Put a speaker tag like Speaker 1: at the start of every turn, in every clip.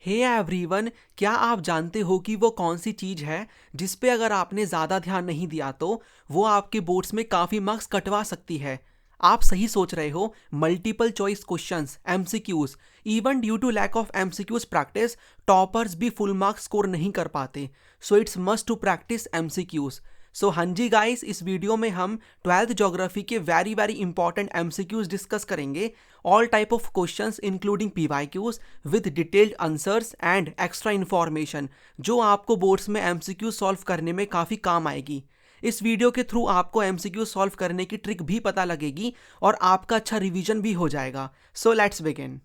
Speaker 1: Hey everyone, क्या आप जानते हो कि वो कौन सी चीज़ है जिस पे अगर आपने ज़्यादा ध्यान नहीं दिया तो वो आपके बोर्ड्स में काफ़ी मार्क्स कटवा सकती है। आप सही सोच रहे हो। Multiple choice questions, MCQs. Even due to lack of MCQs practice, toppers भी फुल मार्क्स स्कोर नहीं कर पाते। So it's must to practice MCQs. So हाँ जी गाइस, इस वीडियो में हम 12th ज्योग्राफी के very very important MCQs discuss करेंगे। All type of questions including PYQs with detailed answers and extra information जो आपको बोर्ड्स में एमसीक्यू सॉल्व करने में काफ़ी काम आएगी। इस वीडियो के थ्रू आपको एमसीक्यू सॉल्व करने की ट्रिक भी पता लगेगी और आपका अच्छा रिवीजन भी हो जाएगा। So let's begin.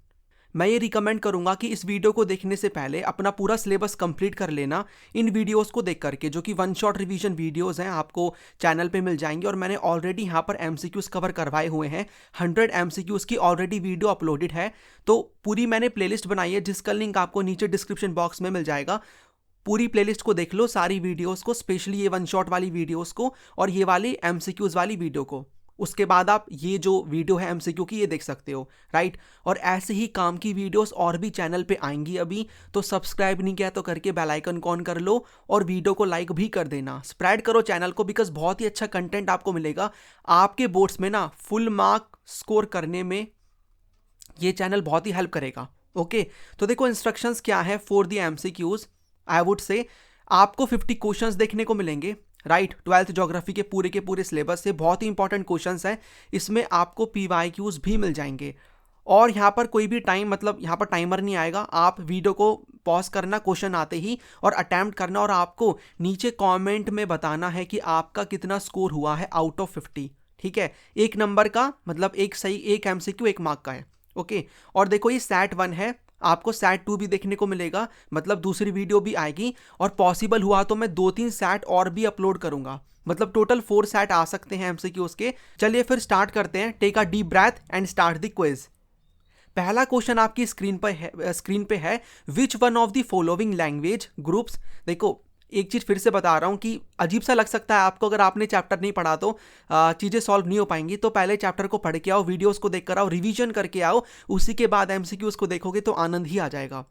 Speaker 1: मैं ये रिकमेंड करूंगा कि इस वीडियो को देखने से पहले अपना पूरा सिलेबस कंप्लीट कर लेना इन वीडियोस को देख करके, जो कि वन शॉट रिवीजन वीडियोस हैं, आपको चैनल पे मिल जाएंगे। और मैंने ऑलरेडी यहाँ पर एमसीक्यूज कवर करवाए हुए हैं। 100 एमसीक्यूज की ऑलरेडी वीडियो अपलोडेड है, तो पूरी मैंने प्लेलिस्ट बनाई है जिसका लिंक आपको नीचे डिस्क्रिप्शन बॉक्स में मिल जाएगा। पूरी प्लेलिस्ट को देख लो, सारी वीडियोस को, स्पेशली ये वन शॉट वाली वीडियोस को और ये वाली एमसीक्यूज वाली वीडियो को। उसके बाद आप ये जो वीडियो है एमसीक्यू की, ये देख सकते हो, राइट। और ऐसे ही काम की वीडियोस और भी चैनल पे आएंगी अभी, तो सब्सक्राइब नहीं किया तो करके बेल आइकन ऑन कर लो और वीडियो को लाइक भी कर देना। स्प्रेड करो चैनल को, बिकॉज बहुत ही अच्छा कंटेंट आपको मिलेगा। आपके बोर्ड्स में ना फुल मार्क स्कोर करने में ये चैनल बहुत ही हेल्प करेगा। ओके, तो देखो इंस्ट्रक्शंस क्या है for the MCQs. I would say आपको 50 क्वेश्चंस देखने को मिलेंगे, राइट। 12th ज्योग्राफी के पूरे सिलेबस से बहुत ही इंपॉर्टेंट क्वेश्चंस हैं। इसमें आपको पीवाईक्यूज भी मिल जाएंगे। और यहाँ पर कोई भी टाइम, मतलब यहाँ पर टाइमर नहीं आएगा। आप वीडियो को पॉज करना क्वेश्चन आते ही और अटेम्प्ट करना, और आपको नीचे कमेंट में बताना है कि आपका कितना स्कोर हुआ है आउट ऑफ 50। ठीक है, एक नंबर का मतलब एक सही, एक एमसीक्यू 1 मार्क का है। ओके, और देखो ये सैट 1 है, आपको सैट 2 भी देखने को मिलेगा, मतलब दूसरी वीडियो भी आएगी। और पॉसिबल हुआ तो मैं 2-3 सैट और भी अपलोड करूंगा, मतलब टोटल 4 सैट आ सकते हैं एमसीक्यूज के। चलिए फिर स्टार्ट करते हैं। Take a deep breath and start the quiz. पहला क्वेश्चन आपकी स्क्रीन पे है which one of the following language groups. देखो, एक चीज़ फिर से बता रहा हूँ कि अजीब सा लग सकता है आपको, अगर आपने चैप्टर नहीं पढ़ा तो चीज़ें सॉल्व नहीं हो पाएंगी। तो पहले चैप्टर को पढ़ के आओ, वीडियोस को देख कर आओ, रिवीजन करके आओ, उसी के बाद एमसीक्यूज को देखोगे तो आनंद ही आ जाएगा।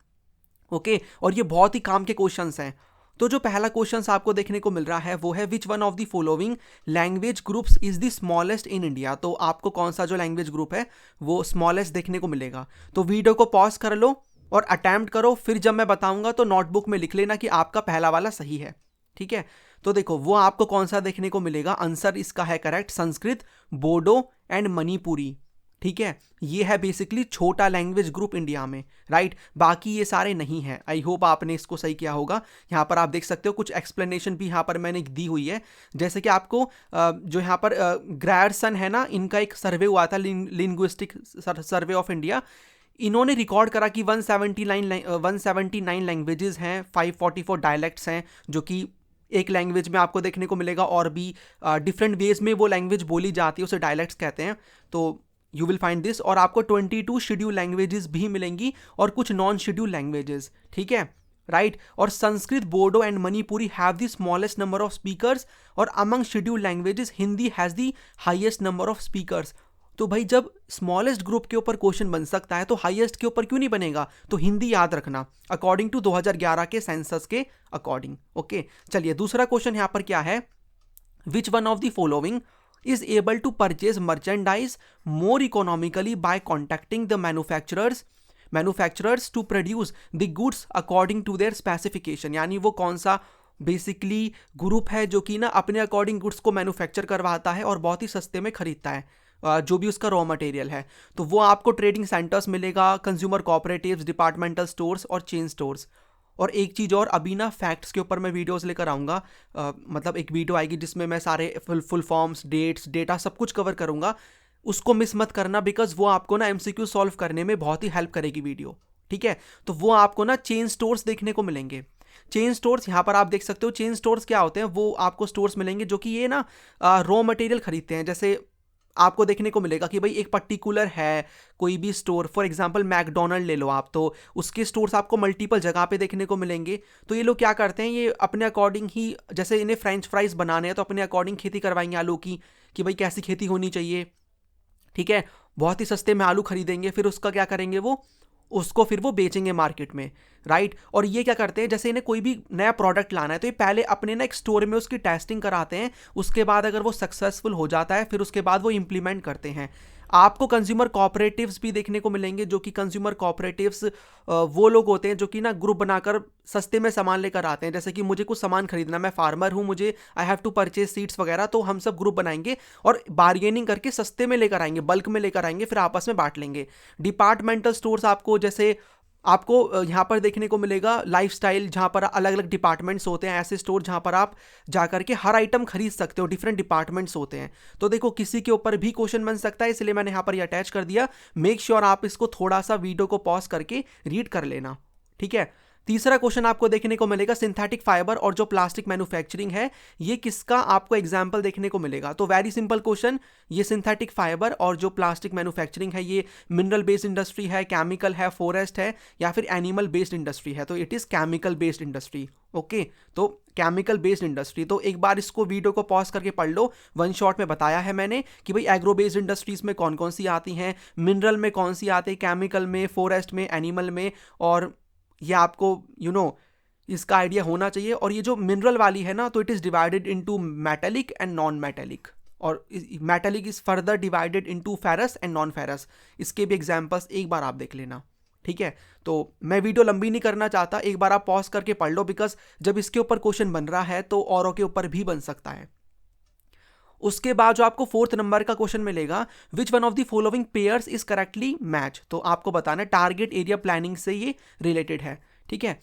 Speaker 1: ओके, और ये बहुत ही काम के क्वेश्चंस हैं। तो जो पहला क्वेश्चन आपको देखने को मिल रहा है वो है which one of the following language groups is the smallest in India. तो आपको कौन सा जो लैंग्वेज ग्रुप है वो स्मॉलेस्ट देखने को मिलेगा। तो वीडियो को पॉज कर लो और अटेम्प्ट करो, फिर जब मैं बताऊंगा तो नोटबुक में लिख लेना कि आपका पहला वाला सही है। ठीक है, तो देखो वो आपको कौन सा देखने को मिलेगा। आंसर इसका है करेक्ट, संस्कृत, बोडो एंड मणिपुरी। ठीक है, ये है बेसिकली छोटा लैंग्वेज ग्रुप इंडिया में, राइट। बाकी ये सारे नहीं है। आई होप आपने इसको सही किया होगा। यहाँ पर आप देख सकते हो कुछ एक्सप्लेनेशन भी यहाँ पर मैंने दी हुई है। जैसे कि आपको जो यहाँ पर ग्रायरसन है ना, इनका एक सर्वे हुआ था, लिंग्विस्टिक सर्वे ऑफ इंडिया। इन्होंने रिकॉर्ड करा कि 179 लैंग्वेजेस हैं, 544 डायलेक्ट्स हैं, जो कि एक लैंग्वेज में आपको देखने को मिलेगा। और भी डिफरेंट वेज में वो लैंग्वेज बोली जाती है, उसे डायलेक्ट्स कहते हैं। तो यू विल फाइंड दिस। और आपको 22 शेड्यूल लैंग्वेजेस भी मिलेंगी और कुछ नॉन शेड्यूल लैंग्वेजेस। ठीक है, राइट। और Sanskrit, Bodo and Manipuri have the smallest number of speakers, और among scheduled languages Hindi has the highest number of speakers. तो भाई जब स्मॉलेस्ट ग्रुप के ऊपर क्वेश्चन बन सकता है तो हाईएस्ट के ऊपर क्यों नहीं बनेगा। तो हिंदी याद रखना, अकॉर्डिंग टू 2011 के सेंसस के अकॉर्डिंग। ओके, चलिए दूसरा क्वेश्चन यहाँ पर क्या है। Which one of the following is able to purchase merchandise more economically by contacting the manufacturers to produce the goods according to their specification। यानी वो कौन सा बेसिकली ग्रुप है जो कि ना अपने अकॉर्डिंग गुड्स को मैन्युफैक्चर करवाता है और बहुत ही सस्ते में खरीदता है जो भी उसका रॉ मटेरियल है। तो वो आपको ट्रेडिंग सेंटर्स मिलेगा, कंज्यूमर कोऑपरेटिव्स, डिपार्टमेंटल स्टोर्स और चेन स्टोर्स। और एक चीज़ और, अभी ना फैक्ट्स के ऊपर मैं वीडियोस लेकर आऊँगा, मतलब एक वीडियो आएगी जिसमें मैं सारे फुल फॉर्म्स, डेट्स, डेटा सब कुछ कवर करूँगा। उसको मिस मत करना, बिकॉज वो आपको ना एमसीक्यू सॉल्व करने में बहुत ही हेल्प करेगी वीडियो। ठीक है, तो वो आपको ना चेन स्टोर्स देखने को मिलेंगे। चेन स्टोर्स यहाँ पर आप देख सकते हो। चेन स्टोर्स क्या होते हैं, वो आपको स्टोर्स मिलेंगे जो कि ये ना रॉ मटेरियल खरीदते हैं। जैसे आपको देखने को मिलेगा कि भाई एक पर्टिकुलर है कोई भी स्टोर, फॉर एग्जांपल मैकडोनल्ड ले लो आप, तो उसके स्टोर्स आपको मल्टीपल जगह पे देखने को मिलेंगे। तो ये लोग क्या करते हैं, ये अपने अकॉर्डिंग ही, जैसे इन्हें फ्रेंच फ्राइज बनाने हैं तो अपने अकॉर्डिंग खेती करवाएंगे आलू की, कि भाई कैसी खेती होनी चाहिए। ठीक है, बहुत ही सस्ते में आलू खरीदेंगे, फिर उसका क्या करेंगे, वो उसको फिर वो बेचेंगे मार्केट में, राइट। और ये क्या करते हैं, जैसे इन्हें कोई भी नया प्रोडक्ट लाना है तो ये पहले अपने ना एक स्टोर में उसकी टेस्टिंग कराते हैं, उसके बाद अगर वो सक्सेसफुल हो जाता है फिर उसके बाद वो इंप्लीमेंट करते हैं। आपको कंज्यूमर कोऑपरेटिव्स भी देखने को मिलेंगे, जो कि कंज्यूमर कोऑपरेटिव्स वो लोग होते हैं जो कि ना ग्रुप बनाकर सस्ते में सामान लेकर आते हैं। जैसे कि मुझे कुछ सामान खरीदना, मैं फार्मर हूँ, मुझे I have to purchase seeds वगैरह, तो हम सब ग्रुप बनाएंगे और बार्गेनिंग करके सस्ते में लेकर आएंगे, बल्क में लेकर आएंगे, फिर आपस में बांट लेंगे। डिपार्टमेंटल स्टोर्स आपको जैसे आपको यहाँ पर देखने को मिलेगा लाइफस्टाइल, जहाँ पर अलग अलग डिपार्टमेंट्स होते हैं, ऐसे स्टोर जहाँ पर आप जाकर के हर आइटम खरीद सकते हो, डिफरेंट डिपार्टमेंट्स होते हैं। तो देखो किसी के ऊपर भी क्वेश्चन बन सकता है, इसलिए मैंने यहाँ पर ये अटैच कर दिया। मेक श्योर आप इसको थोड़ा सा वीडियो को पॉज करके रीड कर लेना, ठीक है। तीसरा क्वेश्चन आपको देखने को मिलेगा सिंथेटिक फाइबर और जो प्लास्टिक मैन्युफैक्चरिंग है, ये किसका आपको एग्जाम्पल देखने को मिलेगा। तो वेरी सिंपल क्वेश्चन, ये सिंथेटिक फाइबर और जो प्लास्टिक मैन्युफैक्चरिंग है ये मिनरल बेस्ड इंडस्ट्री है, केमिकल है, फॉरेस्ट है, या फिर एनिमल बेस्ड इंडस्ट्री है। तो it is chemical based industry. Okay, तो केमिकल बेस्ड इंडस्ट्री। तो एक बार इसको वीडियो को पॉज करके पढ़ लो, वन शॉट में बताया है मैंने कि भाई एग्रो बेस्ड इंडस्ट्रीज में कौन कौन सी आती हैं, मिनरल में कौन सी आती है, केमिकल में, फॉरेस्ट में, एनिमल में, और ये आपको इसका आइडिया होना चाहिए। और ये जो मिनरल वाली है ना, तो it is divided into metallic and non metallic, और metallic is further divided into ferrous and non ferrous. इसके भी एग्जांपल्स एक बार आप देख लेना, ठीक है। तो मैं वीडियो लंबी नहीं करना चाहता, एक बार आप पॉज करके पढ़ लो, बिकॉज जब इसके ऊपर क्वेश्चन बन रहा है तो औरों के ऊपर भी बन सकता है। उसके बाद जो आपको 4th नंबर का क्वेश्चन मिलेगा, विच one of the following pairs is correctly match. तो आपको बताना है, टारगेट एरिया प्लानिंग से ये रिलेटेड है, ठीक है।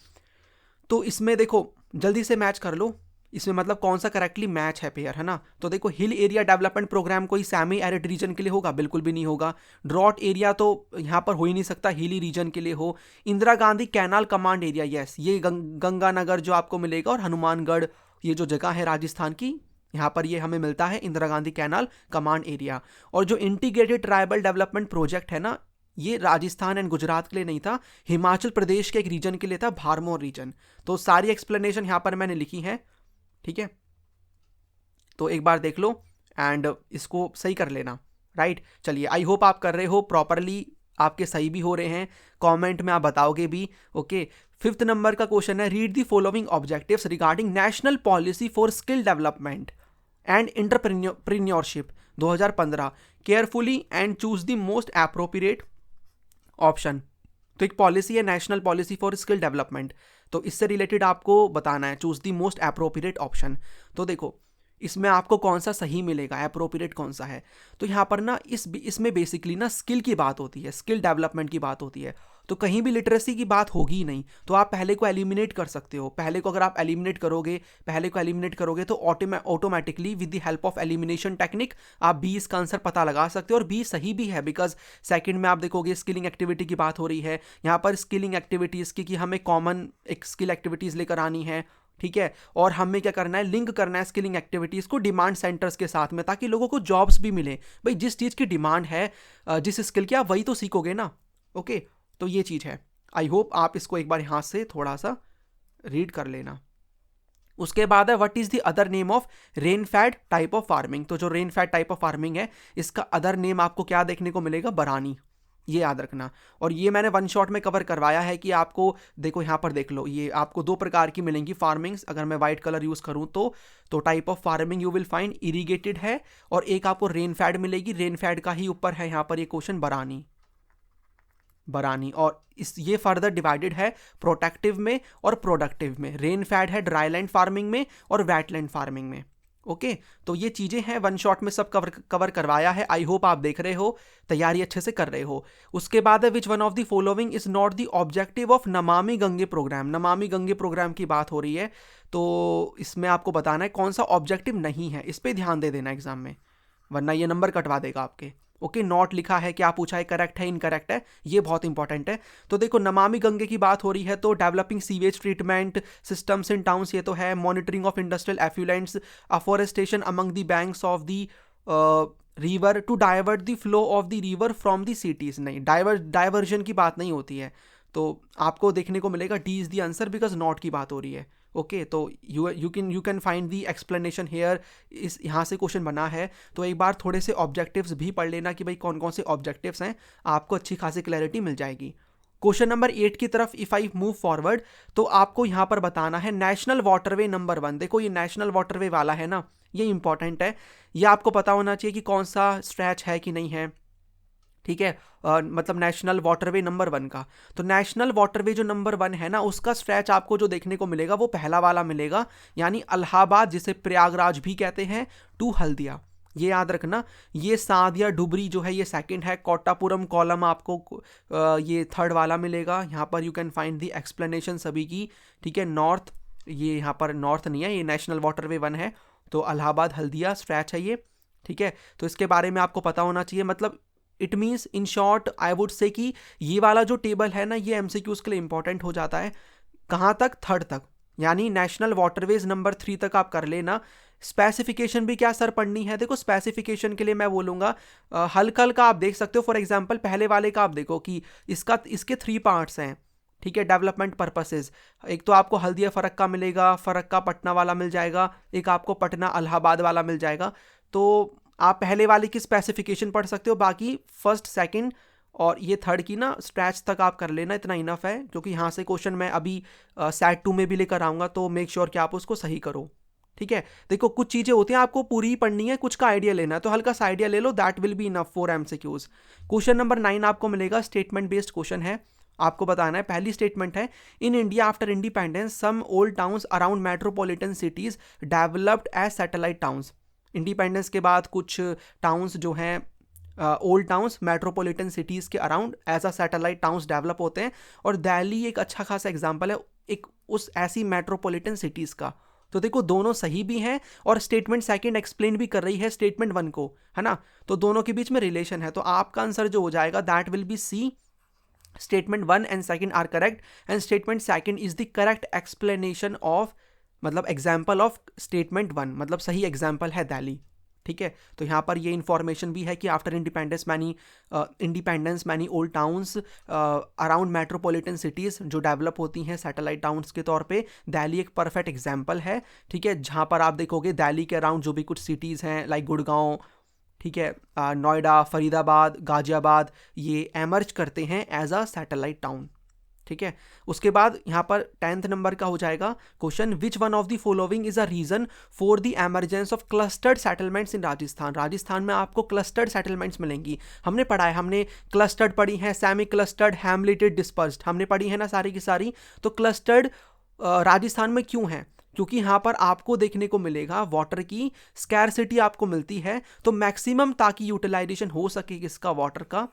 Speaker 1: तो इसमें देखो जल्दी से मैच कर लो, इसमें मतलब कौन सा करेक्टली मैच है पेयर, है ना। तो देखो हिल एरिया डेवलपमेंट प्रोग्राम कोई सेमी एरिड रीजन के लिए होगा, बिल्कुल भी नहीं होगा। ड्रॉट एरिया तो यहाँ पर हो ही नहीं सकता, हिली रीजन के लिए हो। Indira Gandhi canal command area, yes, ये गंगानगर जो आपको मिलेगा, और हनुमानगढ़, ये जो जगह है राजस्थान की, यहाँ पर ये हमें मिलता है Indira Gandhi canal command area. और जो इंटीग्रेटेड ट्राइबल डेवलपमेंट प्रोजेक्ट है ना, ये राजस्थान एंड गुजरात के लिए नहीं था, हिमाचल प्रदेश के एक रीजन के लिए था, भारमोर रीजन। तो सारी एक्सप्लेनेशन यहाँ पर मैंने लिखी है, ठीक है। तो एक बार देख लो एंड इसको सही कर लेना, राइट। चलिए, आई होप आप कर रहे हो प्रॉपरली, आपके सही भी हो रहे हैं, कमेंट में आप बताओगे भी। ओके, 5th नंबर का क्वेश्चन है, read the following objectives regarding national policy for skill development and entrepreneurship 2015 carefully and choose the most appropriate option. तो एक पॉलिसी है national policy for skill development, तो इससे रिलेटेड आपको बताना है, choose the most appropriate option. तो देखो इसमें आपको कौन सा सही मिलेगा, एप्रोप्रिएट कौन सा है। तो यहाँ पर ना इसमें बेसिकली ना स्किल की बात होती है, स्किल डेवलपमेंट की बात होती है, तो कहीं भी लिटरेसी की बात होगी ही नहीं। तो आप पहले को एलिमिनेट कर सकते हो, पहले को अगर आप एलिमिनेट करोगे तो automatically with the help of elimination technique आप बी इसका आंसर पता लगा सकते हो, और बी सही भी है, बिकॉज सेकंड में आप देखोगे स्किलिंग एक्टिविटी की बात हो रही है यहाँ पर, स्किलिंग एक्टिविटीज़ की हमें कॉमन एक स्किल एक्टिविटीज़ लेकर आनी है, ठीक है। और हमें क्या करना है, लिंक करना है स्किलिंग एक्टिविटीज़ को डिमांड सेंटर्स के साथ में, ताकि लोगों को जॉब्स भी मिले। भाई जिस चीज़ की डिमांड है, जिस स्किल की, आप वही तो सीखोगे ना। ओके, तो ये चीज़ है। आई होप आप इसको एक बार यहाँ से थोड़ा सा रीड कर लेना। उसके बाद है, what is the other name of rain fade type of farming. तो जो rain fade type of farming है, इसका अदर नेम आपको क्या देखने को मिलेगा, बरानी, ये याद रखना। और ये मैंने वन शॉट में कवर करवाया है कि आपको देखो यहाँ पर देख लो, ये आपको 2 प्रकार की मिलेंगी फार्मिंग्स, अगर मैं वाइट कलर यूज़ करूँ तो type of farming you will find irrigated है, और एक आपको रेन फेड मिलेगी, रेन फेड का ही ऊपर है यहाँ पर ये क्वेश्चन, बरानी। और ये फर्दर डिवाइडेड है प्रोटेक्टिव में और प्रोडक्टिव में। रेन फेड है ड्राईलैंड फार्मिंग में और वेटलैंड फार्मिंग में। ओके, तो ये चीज़ें हैं, वन शॉट में सब कवर करवाया है। आई होप आप देख रहे हो, तैयारी अच्छे से कर रहे हो। उसके बाद है, which one of the following is not the objective of Namami Gange programme. Namami Gange programme की बात हो रही है, तो इसमें आपको बताना है कौन सा ऑब्जेक्टिव नहीं है, इस पर ध्यान दे देना एग्जाम में, वरना ये नंबर कटवा देगा आपके। ओके, नॉट लिखा है, क्या पूछा है, करेक्ट है, इनकरेक्ट है, ये बहुत इंपॉर्टेंट है। तो देखो नमामि गंगे की बात हो रही है, तो developing sewage treatment systems in towns, ये तो है। Monitoring of industrial effluents, afforestation among the banks of the river to divert the flow of the river from the cities. नहीं, डाइवर्जन की बात नहीं होती है, तो आपको देखने को मिलेगा D is the answer, because not की बात हो रही है। ओके, तो you can find the explanation here, इस यहाँ से क्वेश्चन बना है। तो एक बार थोड़े से ऑब्जेक्टिव्स भी पढ़ लेना कि भाई कौन कौन से ऑब्जेक्टिव्स हैं, आपको अच्छी खासी क्लैरिटी मिल जाएगी। क्वेश्चन नंबर 8 की तरफ इफ आई मूव फॉरवर्ड, तो आपको यहाँ पर बताना है नेशनल वाटरवे नंबर 1। देखो ये नेशनल वाटरवे वाला है ना, ये इंपॉर्टेंट है, ये आपको पता होना चाहिए कि कौन सा स्ट्रेच है कि नहीं है, ठीक है। मतलब नेशनल वाटरवे नंबर 1 का, तो नेशनल वाटरवे जो नंबर 1 है ना, उसका स्ट्रेच आपको जो देखने को मिलेगा वो पहला वाला मिलेगा, यानी इलाहाबाद, जिसे प्रयागराज भी कहते हैं, टू हल्दिया। ये याद रखना। ये सादिया डुबरी जो है ये सेकंड है, कोट्टापुरम कॉलम आपको ये थर्ड वाला मिलेगा। यहाँ पर you can find the explanation सभी की, ठीक है। नॉर्थ, ये यहाँ पर नॉर्थ नहीं है, ये नेशनल वाटरवे 1 है, तो इलाहाबाद हल्दिया स्ट्रेच है ये, ठीक है। तो इसके बारे में आपको पता होना चाहिए। मतलब it means in short I would say कि ये वाला जो टेबल है ना, ये एमसीक्यूज के लिए इंपॉर्टेंट हो जाता है। कहाँ तक? थर्ड तक, यानी नेशनल वाटरवेज नंबर 3 तक आप कर लेना। स्पेसिफिकेशन भी क्या सर पढ़नी है? देखो स्पेसिफिकेशन के लिए मैं बोलूँगा हल्का हल्का आप देख सकते हो। फॉर एग्जांपल पहले वाले का आप देखो कि इसके 3 पार्ट्स हैं, ठीक है, डेवलपमेंट पर्पसेस। एक तो आपको हल्दिया फरक्का मिलेगा, फरक्का पटना वाला मिल जाएगा, एक आपको पटना इलाहाबाद वाला मिल जाएगा। तो आप पहले वाले की स्पेसिफिकेशन पढ़ सकते हो, बाकी फर्स्ट, सेकंड और ये थर्ड की ना स्ट्रैच तक आप कर लेना, इतना इनफ है। क्योंकि यहाँ से क्वेश्चन मैं अभी सेट 2 में भी लेकर आऊँगा, तो मेक श्योर कि आप उसको सही करो, ठीक है। देखो कुछ चीज़ें होती हैं आपको पूरी ही पढ़नी है, कुछ का आइडिया लेना है, तो हल्का सा आइडिया ले लो, that will be enough for MCQs. Question number 9 आपको मिलेगा, स्टेटमेंट बेस्ड क्वेश्चन है। आपको बताना है, पहली स्टेटमेंट है, in India after independence some old towns around metropolitan cities developed as satellite towns. Independence के बाद कुछ टाउन्स जो हैं ओल्ड टाउन्स मेट्रोपॉलिटन सिटीज़ के around as a satellite towns develop होते हैं, और दिल्ली एक अच्छा खासा एग्जांपल है एक उस ऐसी मेट्रोपॉलिटन सिटीज़ का। तो देखो दोनों सही भी हैं, और स्टेटमेंट सेकंड एक्सप्लेन भी कर रही है स्टेटमेंट 1 को, है ना। तो दोनों के बीच में रिलेशन है, तो आपका आंसर जो हो जाएगा that will be C. Statement 1 and second are correct, and statement second is the correct explanation of, मतलब एग्जाम्पल ऑफ स्टेटमेंट 1, मतलब सही एग्जाम्पल है दिल्ली, ठीक है। तो यहाँ पर ये इंफॉर्मेशन भी है कि after independence many old towns around metropolitan cities जो डेवलप होती हैं सैटेलाइट टाउन्स के तौर पे, दिल्ली एक परफेक्ट एग्जाम्पल है, ठीक है। जहाँ पर आप देखोगे दिल्ली के अराउंड जो भी कुछ सिटीज़ हैं लाइक गुड़गांव, ठीक है, नोएडा, फरीदाबाद, गाजियाबाद, ये एमर्ज करते हैं एज अ सैटेलाइट टाउन, ठीक है। उसके बाद यहाँ पर 10th नंबर का हो जाएगा question, which one of the following is a reason for the emergence of clustered settlements in Rajasthan. Rajasthan में आपको क्लस्टर्ड सेटलमेंट्स मिलेंगी। हमने पढ़ा है, हमने क्लस्टर्ड पढ़ी है, सेमी क्लस्टर्ड, हैमलेटेड, डिस्पर्स्ड, हमने पढ़ी है ना सारी की सारी। तो क्लस्टर्ड राजस्थान में क्यों है? क्योंकि यहाँ पर आपको देखने को मिलेगा वाटर की स्कैरसिटी आपको मिलती है, तो मैक्सिमम ताकि यूटिलाइजेशन हो सके इसका वाटर का,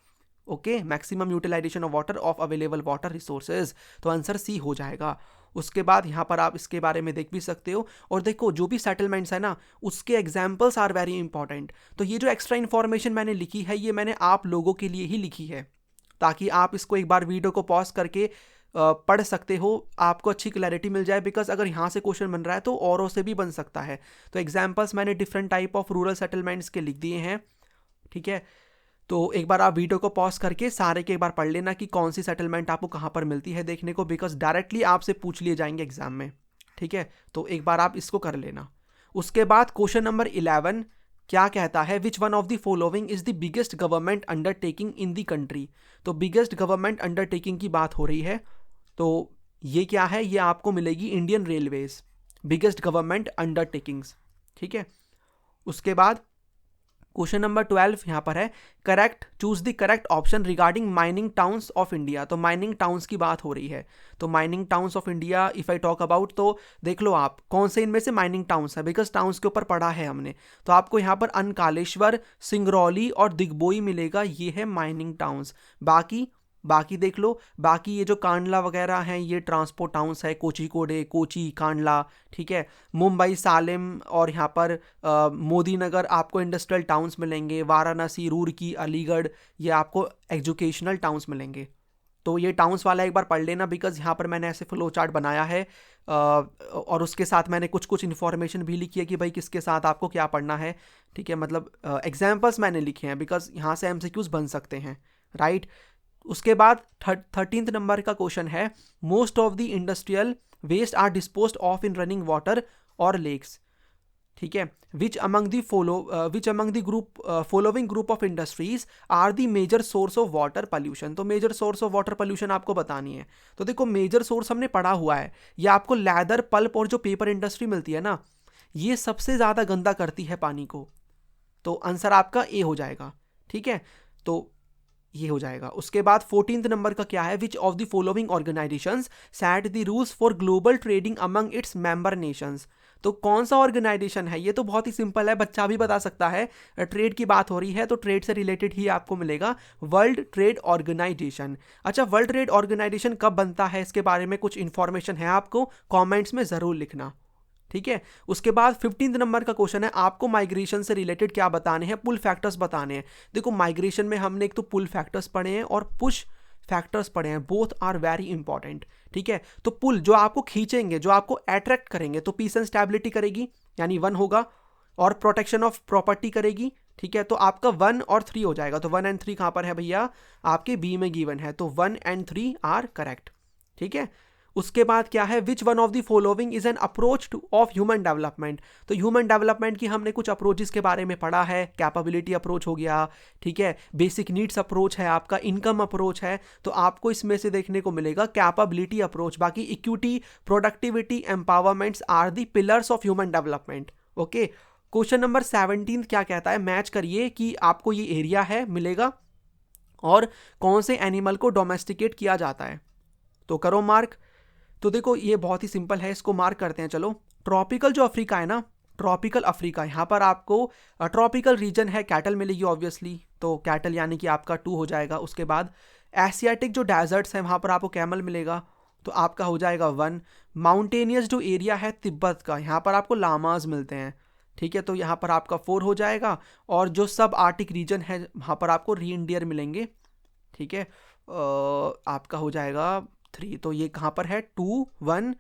Speaker 1: okay, maximum utilization of water of available water resources, तो आंसर सी हो जाएगा। उसके बाद यहाँ पर आप इसके बारे में देख भी सकते हो, और देखो जो भी सेटलमेंट्स है ना उसके एग्जाम्पल्स आर वेरी इंपॉर्टेंट। तो ये जो एक्स्ट्रा इन्फॉर्मेशन मैंने लिखी है ये मैंने आप लोगों के लिए ही लिखी है, ताकि आप इसको एक बार वीडियो को पॉज करके पढ़ सकते हो, आपको अच्छी क्लैरिटी मिल जाए। बिकॉज अगर यहाँ से क्वेश्चन बन रहा है तो औरों से भी बन सकता है। तो एग्जाम्पल्स मैंने different type of rural settlements के लिख दिए हैं, ठीक है। तो एक बार आप वीडियो को पॉज करके सारे के एक बार पढ़ लेना कि कौन सी सेटलमेंट आपको कहाँ पर मिलती है देखने को, बिकॉज डायरेक्टली आपसे पूछ लिए जाएंगे एग्जाम में, ठीक है। तो एक बार आप इसको कर लेना। उसके बाद क्वेश्चन नंबर 11 क्या कहता है, which one of the following is the biggest government undertaking in the country. तो बिगेस्ट गवर्नमेंट अंडरटेकिंग की बात हो रही है, तो ये क्या है, ये आपको मिलेगी Indian railways, biggest government undertakings, ठीक है। उसके बाद क्वेश्चन नंबर 12 यहाँ पर है, correct, choose the correct option regarding mining towns of India. तो माइनिंग टाउन्स की बात हो रही है, तो mining towns of India if I talk about, तो देख लो आप कौन से इनमें से माइनिंग टाउन्स है, बिकॉज टाउन्स के ऊपर पढ़ा है हमने। तो आपको यहाँ पर अनकालेश्वर, सिंगरौली और दिग्बोई मिलेगा, ये है माइनिंग टाउन्स। बाकी देख लो, बाकी ये जो कांडला वगैरह हैं ये ट्रांसपोर्ट टाउन्स है, कोझिकोडे, कोची, कांडला, ठीक है। मुंबई, सालेम और यहाँ पर मोदी नगर आपको इंडस्ट्रियल टाउन्स मिलेंगे, वाराणसी, रूरकी, अलीगढ़ ये आपको एजुकेशनल टाउन्स मिलेंगे। तो ये टाउन्स वाला एक बार पढ़ लेना, बिकॉज यहाँ पर मैंने ऐसे फ्लो चार्ट बनाया है और उसके साथ मैंने कुछ इन्फॉर्मेशन भी लिखी है कि भाई किसके साथ आपको क्या पढ़ना है, ठीक है। मतलब एग्जाम्पल्स मैंने लिखे हैं बिकॉज यहाँ से एमसीक्यूज बन सकते हैं, राइट। उसके बाद 13th नंबर का क्वेश्चन है, most of the industrial waste are disposed of in running water और लेक्स। ठीक है, which among the group following group of industries are the major source of water pollution. तो major source of water pollution आपको बतानी है। तो देखो major source हमने पढ़ा हुआ है, ये आपको लेदर, पल्प और जो पेपर इंडस्ट्री मिलती है ना, ये सबसे ज़्यादा गंदा करती है पानी को। तो आंसर आपका ए हो जाएगा। ठीक है, तो ये हो जाएगा। उसके बाद 14th नंबर का क्या है, विच of the following organisations set the rules for global trading among it's member Nations. तो कौन सा ऑर्गेनाइजेशन है, ये तो बहुत ही सिंपल है, बच्चा भी बता सकता है। ट्रेड की बात हो रही है तो ट्रेड से रिलेटेड ही आपको मिलेगा, वर्ल्ड ट्रेड ऑर्गेनाइजेशन। अच्छा, वर्ल्ड ट्रेड ऑर्गेनाइजेशन कब बनता है, इसके बारे में कुछ इंफॉर्मेशन है आपको, कॉमेंट्स में ज़रूर लिखना। ठीक है, उसके बाद 15th नंबर का क्वेश्चन है, आपको माइग्रेशन से रिलेटेड क्या बताने हैं, पुल फैक्टर्स बताने हैं। देखो माइग्रेशन में हमने एक तो पुल फैक्टर्स पढ़े हैं और पुश फैक्टर्स पढ़े हैं, बोथ आर वेरी इंपॉर्टेंट। ठीक है, तो पुल जो आपको खींचेंगे, जो आपको अट्रैक्ट करेंगे, तो पीस एंड स्टेबिलिटी करेगी यानी 1 होगा, और प्रोटेक्शन ऑफ प्रॉपर्टी करेगी। ठीक है, तो आपका 1 और 3 हो जाएगा। तो 1 एंड 3 कहाँ पर है भैया, आपके बी में गिवन है, तो 1 एंड 3 आर करेक्ट। ठीक है, उसके बाद क्या है, which one of the following is an approach two of human development. तो ह्यूमन डेवलपमेंट की हमने कुछ अप्रोचेस के बारे में पढ़ा है, कैपेबिलिटी अप्रोच हो गया, ठीक है, बेसिक नीड्स अप्रोच है, आपका इनकम अप्रोच है। तो आपको इसमें से देखने को मिलेगा कैपेबिलिटी अप्रोच। बाकी equity, productivity, empowerments are the pillars of human development. Okay, question number 17 क्या कहता है, मैच करिए कि आपको ये एरिया है मिलेगा और कौन से एनिमल को डोमेस्टिकेट किया जाता है। तो करो मार्क। तो देखो ये बहुत ही सिंपल है, इसको मार्क करते हैं। चलो, ट्रॉपिकल जो अफ्रीका है ना, ट्रॉपिकल अफ्रीका, यहाँ पर आपको ट्रॉपिकल रीजन है, कैटल मिलेगी ऑब्वियसली, तो कैटल यानी कि आपका 2 हो जाएगा। उसके बाद एशियाटिक जो डेजर्ट्स हैं वहाँ पर आपको कैमल मिलेगा, तो आपका हो जाएगा 1। माउंटेनियस जो एरिया है तिब्बत का, यहाँ पर आपको लामाज मिलते हैं। ठीक है, तो यहाँ पर आपका 4 हो जाएगा। और जो सब आर्टिक रीजन है वहाँ पर आपको रीइंडियर मिलेंगे। ठीक है, आपका हो जाएगा 3। तो ये कहाँ पर है, 2 1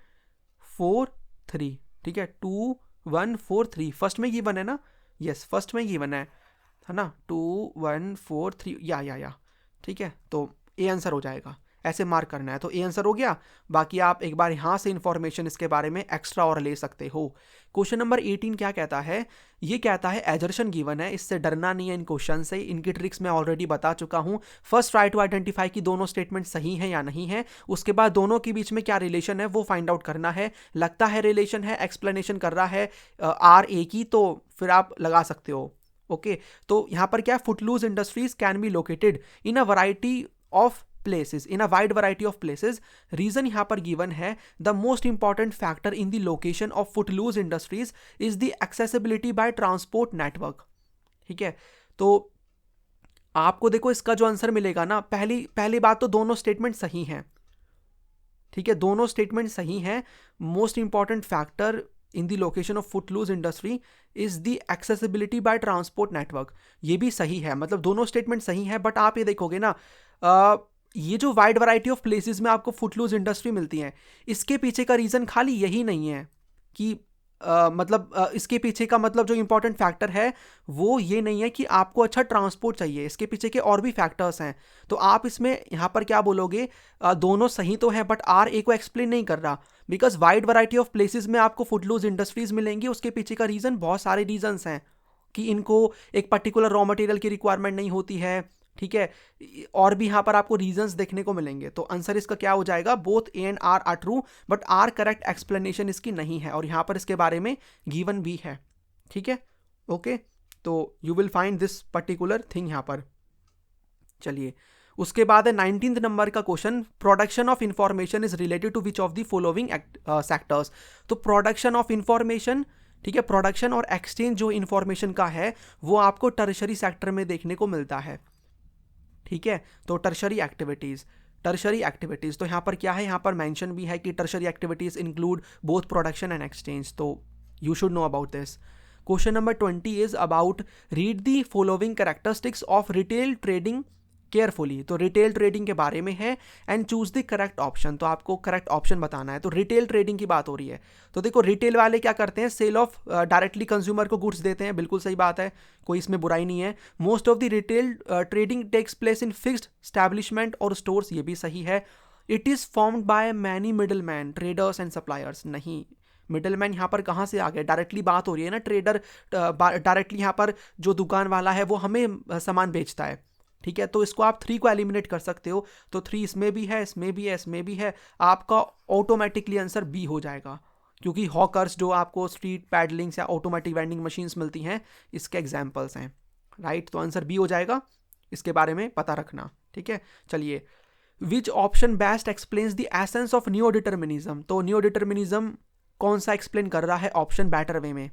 Speaker 1: 4 3। ठीक है, 2 1 4 3, फर्स्ट में ये 1 है ना, यस फर्स्ट में ये 1 है ना, 2 1 4 3 या। ठीक है, तो ए आंसर हो जाएगा, ऐसे मार्क करना है। तो ए आंसर हो गया। बाकी आप एक बार यहाँ से इंफॉर्मेशन इसके बारे में एक्स्ट्रा और ले सकते हो। क्वेश्चन नंबर 18 क्या कहता है, ये कहता है एजर्शन गिवन है, इससे डरना नहीं है इन क्वेश्चन से, इनकी ट्रिक्स मैं ऑलरेडी बता चुका हूँ। फर्स्ट ट्राई टू आइडेंटिफाई कि दोनों स्टेटमेंट सही है या नहीं है, उसके बाद दोनों के बीच में क्या रिलेशन है वो फाइंड आउट करना है। लगता है रिलेशन है, एक्सप्लेनेशन कर रहा है आर ए की, तो फिर आप लगा सकते हो। ओके, तो यहाँ पर क्या है, footloose industries can be located in a variety of places, in a wide variety of places। Reason यहां पर गिवन है, the most important factor in the location of footloose industries is the accessibility by transport network। ठीक है, तो आपको देखो इसका जो आंसर मिलेगा ना, पहली बात तो दोनों स्टेटमेंट सही हैं। ठीक है, दोनों स्टेटमेंट सही हैं। Most important factor in the location of footloose industry is the accessibility by transport network, ये भी सही है, मतलब दोनों स्टेटमेंट सही है। बट आप ये देखोगे ना, ये जो वाइड वैरायटी ऑफ प्लेसेस में आपको फुटलूज इंडस्ट्री मिलती है, इसके पीछे का रीज़न खाली यही नहीं है कि इसके पीछे का मतलब जो इंपॉर्टेंट फैक्टर है वो ये नहीं है कि आपको अच्छा ट्रांसपोर्ट चाहिए, इसके पीछे के और भी फैक्टर्स हैं। तो आप इसमें यहाँ पर क्या बोलोगे, दोनों सही तो है बट आर ए को एक्सप्लेन नहीं कर रहा, because wide variety of places में आपको फुटलूज इंडस्ट्रीज मिलेंगी, उसके पीछे का रीज़न बहुत सारे रीजंस हैं कि इनको एक पर्टिकुलर रॉ मटेरियल की रिक्वायरमेंट नहीं होती है। ठीक है, और भी यहाँ पर आपको रीजंस देखने को मिलेंगे। तो आंसर इसका क्या हो जाएगा, both A and R are true, but R correct explanation इसकी नहीं है, और यहाँ पर इसके बारे में गिवन भी है। ठीक है, ओके, तो you will find this particular thing यहाँ पर। चलिए, उसके बाद है 19th नंबर का question, production of information is related to which of the following sectors. तो प्रोडक्शन ऑफ इंफॉर्मेशन, ठीक है, प्रोडक्शन और एक्सचेंज जो इंफॉर्मेशन का है वो आपको टर्शरी सेक्टर में देखने को मिलता है। ठीक है, तो टर्शरी एक्टिविटीज तो यहाँ पर क्या है, यहाँ पर मेंशन भी है कि tertiary activities include both production and exchange, तो you should know about this. Question number 20 is about read the following characteristics of retail trading carefully. तो रिटेल ट्रेडिंग के बारे में है, and choose the correct option, तो आपको correct option बताना है। तो रिटेल ट्रेडिंग की बात हो रही है, तो देखो रिटेल वाले क्या करते हैं, सेल ऑफ डायरेक्टली कंज्यूमर को गुड्स देते हैं, बिल्कुल सही बात है, कोई इसमें बुराई नहीं है। Most of the retail trading takes place in fixed establishment और स्टोर्स, ये भी सही है। It is formed by many middle man, traders and suppliers, नहीं, मिडलमैन यहाँ पर कहाँ से आ गया, डायरेक्टली बात हो रही है ना, ट्रेडर डायरेक्टली यहाँ पर जो दुकान वाला है वो हमें सामान बेचता है, ठीक है। तो इसको आप 3 को एलिमिनेट कर सकते हो, तो 3 इसमें भी है, इसमें भी है, इसमें भी है, आपका ऑटोमेटिकली आंसर बी हो जाएगा, क्योंकि हॉकर्स जो आपको स्ट्रीट पैडलिंग्स या ऑटोमेटिक वेंडिंग मशीन्स मिलती हैं इसके एग्जाम्पल्स हैं, राइट। तो आंसर बी हो जाएगा, इसके बारे में पता रखना, ठीक है। चलिए, which option best explains the essence of new determinism, तो न्यू डिटर्मिनिज्म कौन सा एक्सप्लेन कर रहा है ऑप्शन बेटर वे में।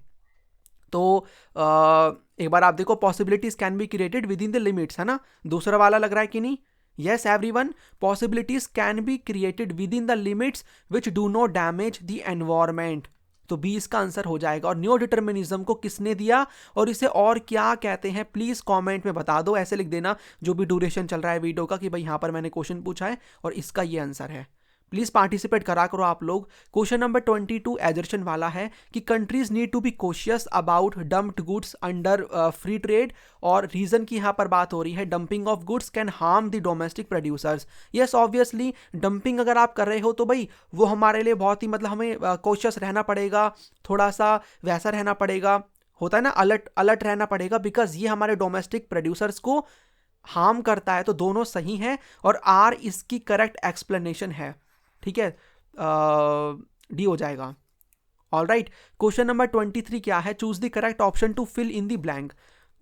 Speaker 1: तो एक बार आप देखो, possibilities can be created with in the limits, है ना, दूसरा वाला लग रहा है कि नहीं, yes everyone, possibilities can be created with in the limits which do not damage the environment, तो बी इसका आंसर हो जाएगा। और न्यू डिटर्मिनिज्म को किसने दिया और इसे और क्या कहते हैं, प्लीज कमेंट में बता दो, ऐसे लिख देना जो भी ड्यूरेशन चल रहा है वीडियो का कि भाई यहाँ पर मैंने क्वेश्चन पूछा है और इसका ये आंसर है। प्लीज पार्टिसिपेट करा करो आप लोग। क्वेश्चन नंबर 22 एजर्शन वाला है कि countries need to be cautious about dumped goods under free trade, और रीजन की यहाँ पर बात हो रही है dumping of goods can harm the domestic producers. Yes obviously, dumping अगर आप कर रहे हो तो भाई वो हमारे लिए बहुत ही, मतलब हमें कॉशियस रहना पड़ेगा, थोड़ा सा वैसा रहना पड़ेगा, होता है ना, अलर्ट रहना पड़ेगा, बिकॉज ये हमारे डोमेस्टिक प्रोड्यूसर्स को हार्म करता है। तो दोनों सही है और आर इसकी करेक्ट एक्सप्लेनेशन है, ठीक है, डी हो जाएगा। ऑल राइट, क्वेश्चन नंबर 23 क्या है, choose the correct option to fill in the blank.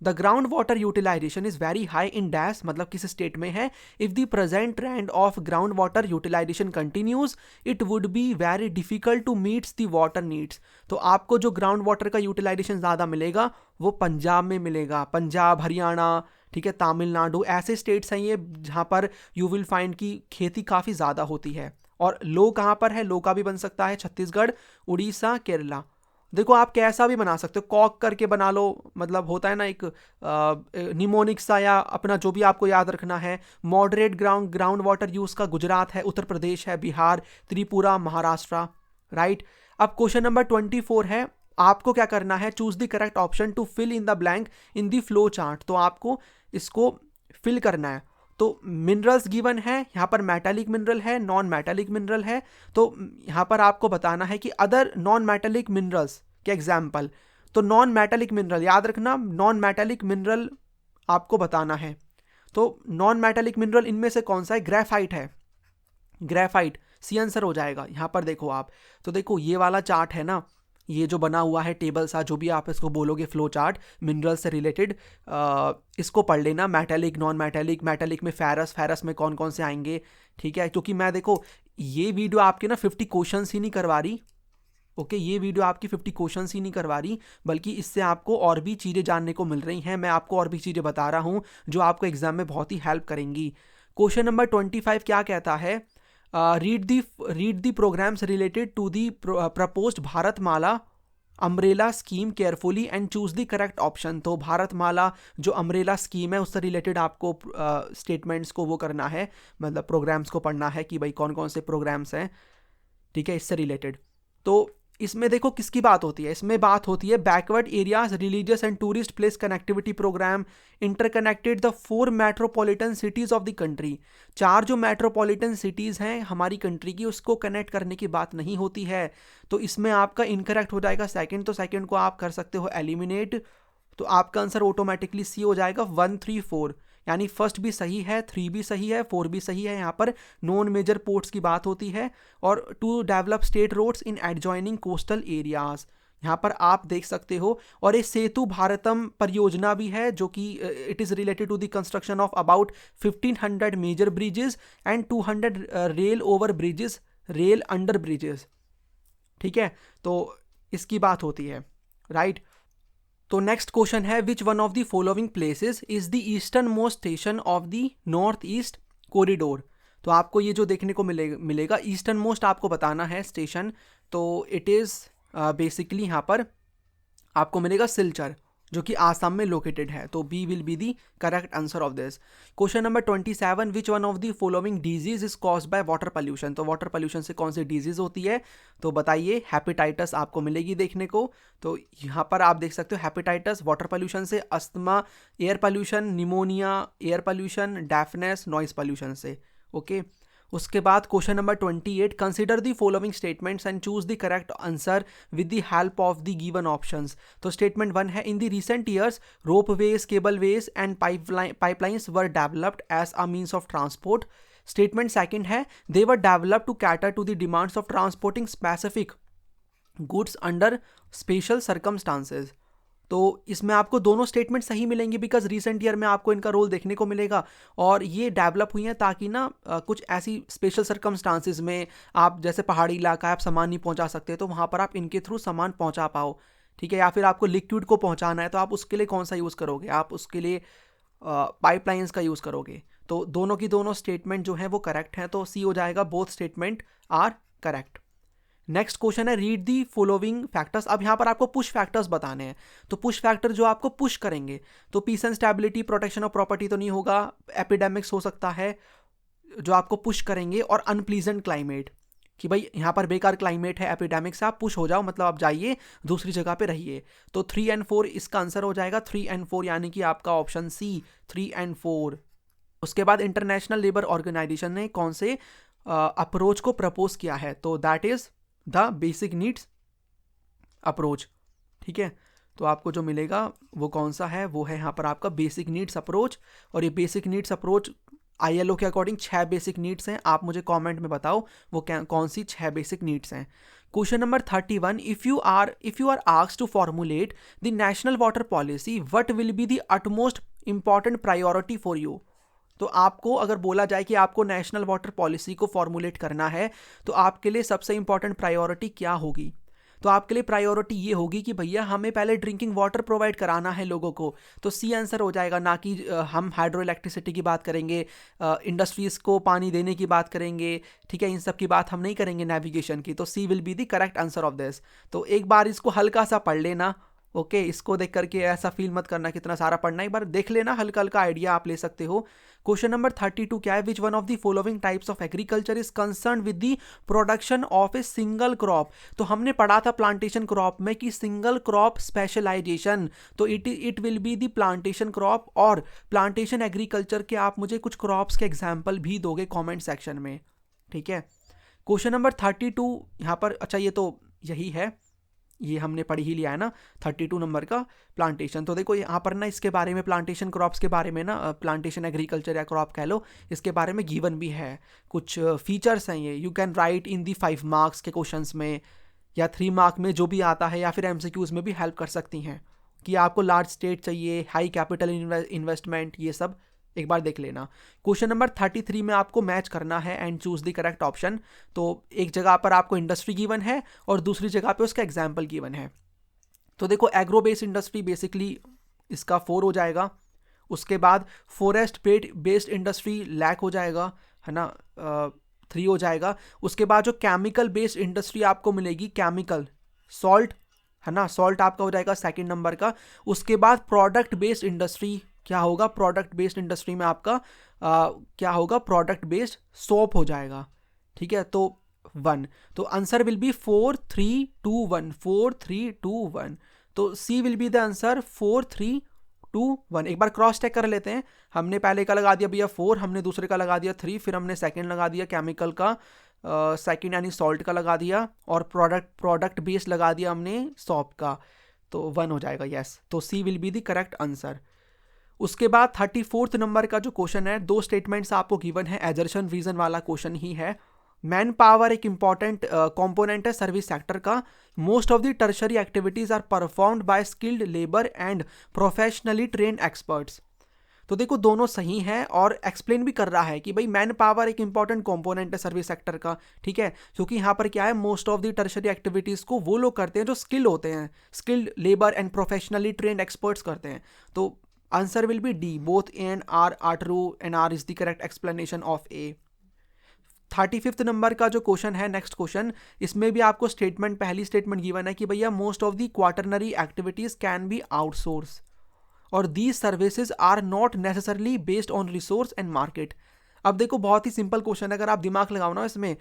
Speaker 1: The ground water utilisation is very high in dash, मतलब किस स्टेट में है, if the present trend of ground water utilisation continues it would be very difficult to meets the water needs. तो आपको जो ground water का utilisation ज़्यादा मिलेगा वो पंजाब में मिलेगा, पंजाब, हरियाणा, ठीक है, तमिलनाडु, ऐसे स्टेट्स हैं ये जहाँ पर यू विल फाइंड की खेती काफ़ी ज़्यादा होती है। और लो कहाँ पर है, लो का भी बन सकता है छत्तीसगढ़, उड़ीसा, केरला। देखो आप कैसा भी बना सकते हो, कॉक करके बना लो, मतलब होता है ना एक निमोनिक सा, या अपना जो भी आपको याद रखना है। मॉडरेट ग्राउंड वाटर यूज का गुजरात है, उत्तर प्रदेश है, बिहार, त्रिपुरा, महाराष्ट्र, राइट। अब क्वेश्चन नंबर 24 है, आपको क्या करना है, choose the correct option to fill in the blank in the flow chart. तो आपको इसको फिल करना है। तो मिनरल्स गिवन है, यहाँ पर मेटालिक मिनरल है, नॉन मेटालिक मिनरल है, तो यहाँ पर आपको बताना है कि अदर नॉन मेटालिक मिनरल्स के एग्जाम्पल। तो नॉन मेटालिक मिनरल याद रखना, नॉन मेटालिक मिनरल आपको बताना है। तो नॉन मेटालिक मिनरल इनमें से कौन सा है, ग्रेफाइट है, ग्रेफाइट सी आंसर हो जाएगा। यहाँ पर देखो आप, तो देखो ये वाला चार्ट है ना, ये जो बना हुआ है टेबल सा, जो भी आप इसको बोलोगे फ्लो चार्ट मिनरल से रिलेटेड, इसको पढ़ लेना, मेटालिक, नॉन मेटालिक, मेटालिक में फेरस में कौन कौन से आएंगे, ठीक है। क्योंकि मैं देखो ये वीडियो आपके ना 50 क्वेश्चंस ही नहीं करवा रही, ओके, ये वीडियो आपकी 50 क्वेश्चंस ही नहीं करवा रही, बल्कि इससे आपको और भी चीज़ें जानने को मिल रही हैं। मैं आपको और भी चीज़ें बता रहा हूँ जो आपको एग्जाम में बहुत ही हेल्प करेंगी। क्वेश्चन नंबर 25 क्या कहता है, read the programmes related to the proposed Bharatmala umbrella scheme carefully and choose the correct option. तो भारतमाला जो अम्ब्रेला स्कीम है उससे रिलेटेड आपको स्टेटमेंट्स को वो करना है, मतलब प्रोग्राम्स को पढ़ना है कि भाई कौन कौन से प्रोग्राम्स हैं, ठीक है, इससे रिलेटेड। तो इसमें देखो किसकी बात होती है, इसमें बात होती है backward areas religious and tourist place connectivity programme interconnected the 4 metropolitan cities of the country. 4 जो मेट्रोपॉलिटन सिटीज हैं हमारी कंट्री की, उसको कनेक्ट करने की बात नहीं होती है। तो इसमें आपका इनकरेक्ट हो जाएगा सेकंड, तो सेकंड को आप कर सकते हो एलिमिनेट, तो आपका आंसर ऑटोमेटिकली सी हो जाएगा 1, 3, 4, यानी फर्स्ट भी सही है, 3 भी सही है, 4 भी सही है। यहाँ पर नॉन मेजर पोर्ट्स की बात होती है, और to develop state roads in adjoining coastal areas, यहाँ पर आप देख सकते हो। और ये सेतु भारतम परियोजना भी है जो कि it is related to the construction of about 1500 major bridges and 200 rail over bridges, rail under bridges, ठीक है। तो इसकी बात होती है, राइट। तो नेक्स्ट क्वेश्चन है, which one of the following places is the eastern most station of the north east corridor. तो आपको ये जो देखने को मिलेगा ईस्टर्न मोस्ट आपको बताना है स्टेशन, तो इट इज़ बेसिकली यहाँ पर आपको मिलेगा सिलचर, जो कि आसाम में लोकेटेड है। तो B will be the correct answer of this. Question number 27, which one of the following disease is caused by water pollution. तो वाटर पोल्यूशन से कौन सी डिजीज होती है, तो बताइए। हेपेटाइटिस आपको मिलेगी देखने को, तो यहाँ पर आप देख सकते हो हेपेटाइटिस वाटर पोल्यूशन से, asthma air pollution, pneumonia air pollution, deafness noise pollution से, ओके। उसके बाद question number 28, consider the following statements and choose the correct answer with the help of the given options. तो statement 1 है, in the recent years ropeways, cableways and pipelines were developed as a means of transport. Statement second है, they were developed to cater to the demands of transporting specific goods under special circumstances. तो इसमें आपको दोनों statement सही मिलेंगे because recent year में आपको इनका रोल देखने को मिलेगा और ये डेवलप हुई हैं ताकि ना कुछ ऐसी स्पेशल सर्कमस्टांसेस में आप जैसे पहाड़ी इलाका है, आप सामान नहीं पहुंचा सकते तो वहाँ पर आप इनके थ्रू सामान पहुंचा पाओ, ठीक है। या फिर आपको लिक्विड को पहुंचाना है तो आप उसके लिए कौन सा यूज़ करोगे, आप उसके लिए पाइपलाइंस का यूज़ करोगे। तो दोनों की दोनों स्टेटमेंट जो है वो करेक्ट हैं, तो सी हो जाएगा, both statement are correct. Next question है, रीड दी फॉलोइंग फैक्टर्स। अब यहाँ पर आपको पुश फैक्टर्स बताने हैं, तो पुश फैक्टर जो आपको पुश करेंगे, तो peace and stability, protection of property तो नहीं होगा, एपिडेमिक्स हो सकता है जो आपको पुश करेंगे, और अनप्लीजेंट क्लाइमेट कि भाई यहाँ पर बेकार क्लाइमेट है, एपिडेमिक से आप पुश हो जाओ, मतलब आप जाइए दूसरी जगह पे रहिए। तो 3 एंड 4 इसका आंसर हो जाएगा, 3 एंड 4 यानी कि आपका ऑप्शन सी 3 एंड 4। उसके बाद इंटरनेशनल लेबर ऑर्गेनाइजेशन ने कौन से अप्रोच को प्रपोज किया है, तो that is the basic needs approach, ठीक है। तो आपको जो मिलेगा वो कौन सा है, वो है यहाँ पर आपका बेसिक नीड्स अप्रोच। और ये बेसिक नीड्स अप्रोच ILO के अकॉर्डिंग 6 बेसिक नीड्स हैं। आप मुझे कमेंट में बताओ वो कौन सी 6 बेसिक नीड्स हैं। Question number 31, if you are asked to formulate the national water policy, what will be the utmost important priority for you. तो आपको अगर बोला जाए कि आपको नेशनल वाटर पॉलिसी को फॉर्मुलेट करना है तो आपके लिए सबसे इंपॉर्टेंट प्रायोरिटी क्या होगी। तो आपके लिए प्रायोरिटी ये होगी कि भैया हमें पहले ड्रिंकिंग वाटर प्रोवाइड कराना है लोगों को, तो सी आंसर हो जाएगा। ना कि हम हाइड्रो इलेक्ट्रिसिटी की बात करेंगे, इंडस्ट्रीज़ को पानी देने की बात करेंगे, ठीक है, इन सब की बात हम नहीं करेंगे नेविगेशन की। तो C will be the correct answer of this. तो एक बार इसको हल्का सा पढ़ लेना, ओके। इसको देख करके ऐसा फील मत करना कितना सारा पढ़ना, एक बार देख लेना, हल्का हल्का आइडिया आप ले सकते हो। क्वेश्चन नंबर 32 क्या है, which one of the following types of agriculture is concern with the production of a single crop. तो हमने पढ़ा था प्लांटेशन क्रॉप में कि सिंगल क्रॉप स्पेशलाइजेशन, तो it will be the plantation crop. और प्लांटेशन एग्रीकल्चर के आप मुझे कुछ क्रॉप्स के एग्जाम्पल भी दोगे कॉमेंट सेक्शन में, ठीक है। क्वेश्चन नंबर 32 यहाँ पर, अच्छा ये तो यही है, ये हमने पढ़ ही लिया है ना 32 नंबर का प्लांटेशन। तो देखो यहाँ पर ना इसके बारे में, प्लांटेशन क्रॉप्स के बारे में ना, प्लांटेशन एग्रीकल्चर या क्रॉप कह लो, इसके बारे में गिवन भी है, कुछ फीचर्स हैं ये। You can write in the 5 marks के क्वेश्चंस में या 3 मार्क में जो भी आता है, या फिर MCQs में भी हेल्प कर सकती हैं कि आपको लार्ज स्टेट चाहिए, हाई कैपिटल इन्वेस्टमेंट, ये सब एक बार देख लेना। क्वेश्चन नंबर 33 में आपको मैच करना है and choose the correct option. तो एक जगह पर आपको इंडस्ट्री गिवन है और दूसरी जगह पे उसका एग्जाम्पल गिवन है। तो देखो एग्रो बेस्ड इंडस्ट्री बेसिकली इसका 4 हो जाएगा। उसके बाद फॉरेस्ट बेस्ड इंडस्ट्री लैक हो जाएगा, है ना, 3 हो जाएगा। उसके बाद जो केमिकल बेस्ड इंडस्ट्री आपको मिलेगी, केमिकल सॉल्ट, है ना, सॉल्ट आपका हो जाएगा 2nd नंबर का। उसके बाद प्रोडक्ट बेस्ड इंडस्ट्री क्या होगा, प्रोडक्ट बेस्ड इंडस्ट्री में आपका क्या होगा, प्रोडक्ट बेस्ड सोप हो जाएगा, ठीक है। तो 1, तो आंसर विल बी 4 3 2 1, 4 3 2 1। तो C will be the answer 4 3 2 1। एक बार क्रॉस चेक कर लेते हैं, हमने पहले का लगा दिया भैया 4, हमने दूसरे का लगा दिया 3, फिर हमने सेकंड लगा दिया केमिकल का, सेकंड यानी सॉल्ट का लगा दिया, और प्रोडक्ट बेस्ड लगा दिया हमने सोप का, तो 1 हो जाएगा, यस। तो C will be the correct answer. उसके बाद 34th नंबर का जो क्वेश्चन है, 2 स्टेटमेंट्स आपको गिवन है, एजर्शन रीजन वाला क्वेश्चन ही है। मैन पावर एक इंपॉर्टेंट कंपोनेंट है सर्विस सेक्टर का। Most of the tertiary activities are performed by skilled labour and professionally trained experts. तो देखो दोनों सही हैं और एक्सप्लेन भी कर रहा है कि भाई मैन पावर एक इंपॉर्टेंट कंपोनेंट है सर्विस सेक्टर का, ठीक है, क्योंकि यहाँ पर क्या है, most of the tertiary activities को वो लोग करते हैं जो स्किल्ड होते हैं, skilled labour and professionally trained experts करते हैं। तो answer will be D, both A and R are true and R is the correct explanation of A. 35th number का जो क्वेश्चन है, नेक्स्ट क्वेश्चन, इसमें भी आपको स्टेटमेंट, पहली स्टेटमेंट गिवन है कि भैया most of the quaternary activities can be outsource और these services are not necessarily based on resource and market. अब देखो बहुत ही सिंपल क्वेश्चन है, अगर आप दिमाग लगाओ ना इसमें,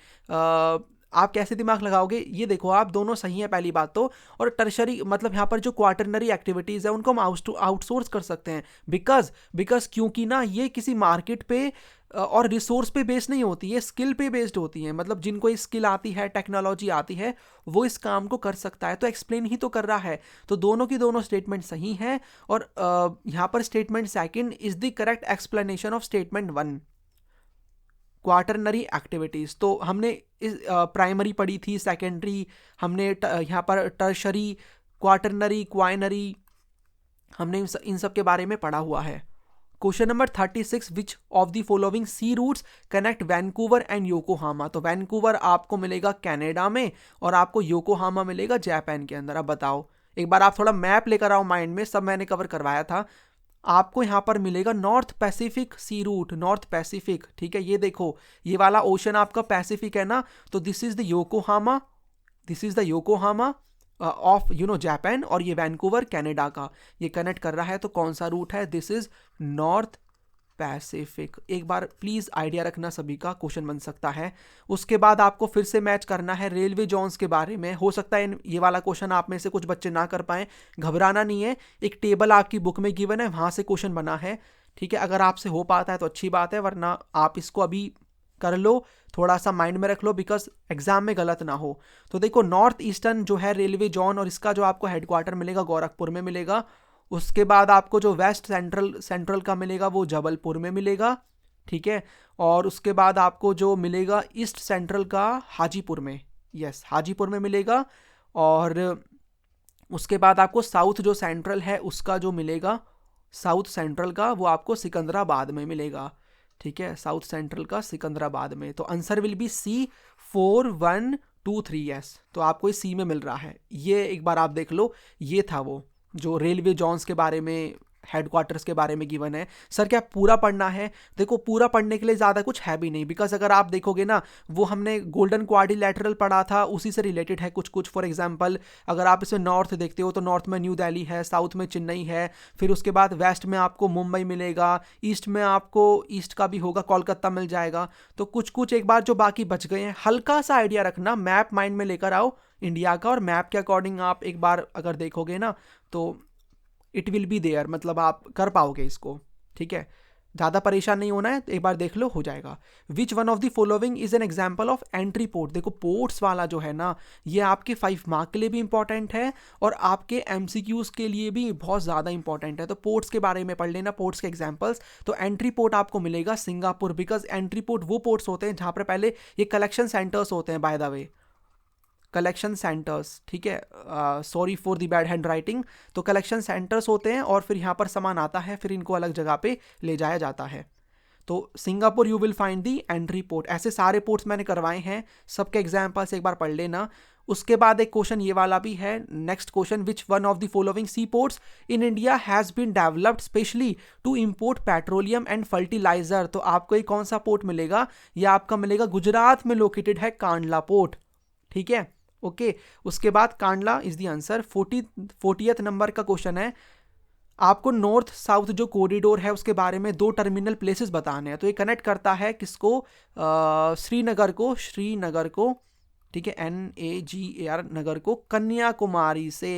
Speaker 1: आप कैसे दिमाग लगाओगे, ये देखो आप दोनों सही है पहली बात तो, और टर्शरी मतलब यहाँ पर जो क्वार्टरनरी एक्टिविटीज़ है उनको हम आउटसोर्स कर सकते हैं, बिकॉज क्योंकि ना ये किसी मार्केट पे और रिसोर्स पे बेस्ड नहीं होती है, स्किल पे बेस्ड होती है। मतलब जिनको ये स्किल आती है, टेक्नोलॉजी आती है, वो इस काम को कर सकता है। तो एक्सप्लेन ही तो कर रहा है। तो दोनों की दोनों स्टेटमेंट सही है। और यहाँ पर statement second is the correct explanation of statement one, quaternary activities. तो हमने इस प्राइमरी पढ़ी थी, सेकेंडरी, हमने यहाँ पर टर्शरी, क्वार्टरनरी, क्वाइनरी, हमने इन सब के बारे में पढ़ा हुआ है। Question number 36, which of the following sea routes connect Vancouver and Yokohama. तो वैंकूवर आपको मिलेगा कनाडा में और आपको योकोहामा मिलेगा जापान के अंदर। अब बताओ, एक बार आप थोड़ा मैप लेकर आओ माइंड में, सब मैंने कवर करवाया था। आपको यहाँ पर मिलेगा north Pacific sea route, north Pacific, ठीक है। ये देखो, ये वाला ओशन आपका पैसिफिक है ना, तो this is the Yokohama, this is the Yokohama of Japan, और ये वैंकूवर कनाडा का ये कनेक्ट कर रहा है। तो कौन सा रूट है? This is north Pacific. एक बार प्लीज आइडिया रखना, सभी का क्वेश्चन बन सकता है। उसके बाद आपको फिर से मैच करना है रेलवे जोन्स के बारे में। हो सकता है ये वाला क्वेश्चन आप में से कुछ बच्चे ना कर पाए, घबराना नहीं है। एक टेबल आपकी बुक में गिवन है, वहां से क्वेश्चन बना है, ठीक है। अगर आपसे हो पाता है तो अच्छी बात है, वरना आप इसको अभी कर लो, थोड़ा सा माइंड में रख लो, बिकॉज एग्जाम में गलत ना हो। तो देखो, नॉर्थ ईस्टर्न जो है रेलवे जोन, और इसका जो आपको हेडक्वार्टर मिलेगा गोरखपुर में मिलेगा। उसके बाद आपको जो वेस्ट सेंट्रल का मिलेगा वो जबलपुर में मिलेगा, ठीक है। और उसके बाद आपको जो मिलेगा ईस्ट सेंट्रल का हाजीपुर में, यस, हाजीपुर में मिलेगा। और उसके बाद आपको साउथ जो सेंट्रल है उसका जो मिलेगा, साउथ सेंट्रल का, वो आपको सिकंदराबाद में मिलेगा, ठीक है। साउथ सेंट्रल का सिकंदराबाद में। तो answer will be C 4123 yes. तो आपको सी में मिल रहा है। ये एक बार आप देख लो, ये था वो जो रेलवे जोन्स के बारे में, हेडक्वार्टर्स के बारे में गिवन है। सर क्या पूरा पढ़ना है? देखो, पूरा पढ़ने के लिए ज़्यादा कुछ है भी नहीं, बिकॉज अगर आप देखोगे ना, वो हमने गोल्डन क्वाड्रिलैटरल पढ़ा था, उसी से रिलेटेड है कुछ कुछ। फॉर एग्जांपल, अगर आप इसमें नॉर्थ देखते हो तो नॉर्थ में न्यू दिल्ली है, साउथ में चेन्नई है, फिर उसके बाद वेस्ट में आपको मुंबई मिलेगा, ईस्ट में आपको ईस्ट का भी होगा, कोलकाता मिल जाएगा। तो कुछ कुछ एक बार जो बाकी बच गए हैं, हल्का सा आइडिया रखना, मैप माइंड में लेकर आओ इंडिया का, और मैप के अकॉर्डिंग आप एक बार अगर देखोगे ना तो इट विल बी देयर, मतलब आप कर पाओगे इसको, ठीक है। ज़्यादा परेशान नहीं होना है, एक बार देख लो, हो जाएगा। विच one of the following is an example of entry port. देखो, पोर्ट्स वाला जो है ना, ये आपके 5 मार्क के लिए भी इंपॉर्टेंट है और आपके MCQs के लिए भी बहुत ज़्यादा इंपॉर्टेंट है। तो पोर्ट्स के बारे में पढ़ लेना, पोर्ट्स के एग्जाम्पल्स। तो एंट्री पोर्ट आपको मिलेगा सिंगापुर, बिकॉज एंट्री पोर्ट वो पोर्ट्स होते हैं जहाँ पर पहले ये कलेक्शन सेंटर्स होते हैं, by the way, collection centres, ठीक है। Sorry for the bad hand writing. तो कलेक्शन सेंटर्स होते हैं और फिर यहाँ पर सामान आता है, फिर इनको अलग जगह पे ले जाया जाता है। तो Singapore you will find the entry port. ऐसे सारे पोर्ट्स मैंने करवाए हैं, सबके एग्जाम्पल्स एक बार पढ़ लेना। उसके बाद एक क्वेश्चन ये वाला भी है, next question, which one of the following sea ports in India has been developed specially to import petroleum and fertiliser. तो आपको ये कौन सा पोर्ट मिलेगा? ये आपका मिलेगा गुजरात में लोकेटेड है कांडला पोर्ट, ठीक है, ओके। उसके बाद Kandla is the answer. 40th number का क्वेश्चन है, आपको नॉर्थ साउथ जो कॉरिडोर है उसके बारे में 2 टर्मिनल प्लेसेस बताने हैं। तो ये कनेक्ट करता है किसको? श्रीनगर को, ठीक है, NAGAR नगर को कन्याकुमारी से,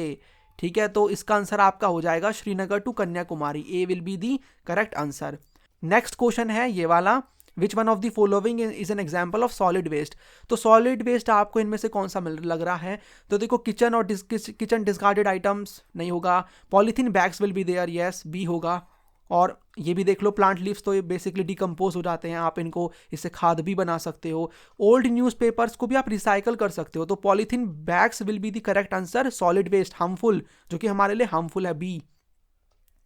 Speaker 1: ठीक है। तो इसका आंसर आपका हो जाएगा Srinagar to Kanyakumari. A will be the correct answer. Next question है ये वाला, which one of the following is an example of solid waste. तो सॉलिड वेस्ट आपको इनमें से कौन सा लग रहा है? तो देखो, किचन और किचन डिस्कार्डेड आइटम्स नहीं होगा, polythene bags will be there, yes, B होगा। और ये भी देख लो, प्लांट लीव्स तो ये बेसिकली डिकम्पोज हो जाते हैं, आप इनको इससे खाद भी बना सकते हो। ओल्ड न्यूज़पेपर्स को भी आप रिसाइकल कर सकते हो। तो polythene bags will be the correct answer. Solid waste harmful, जो कि हमारे लिए हार्मफुल है, बी,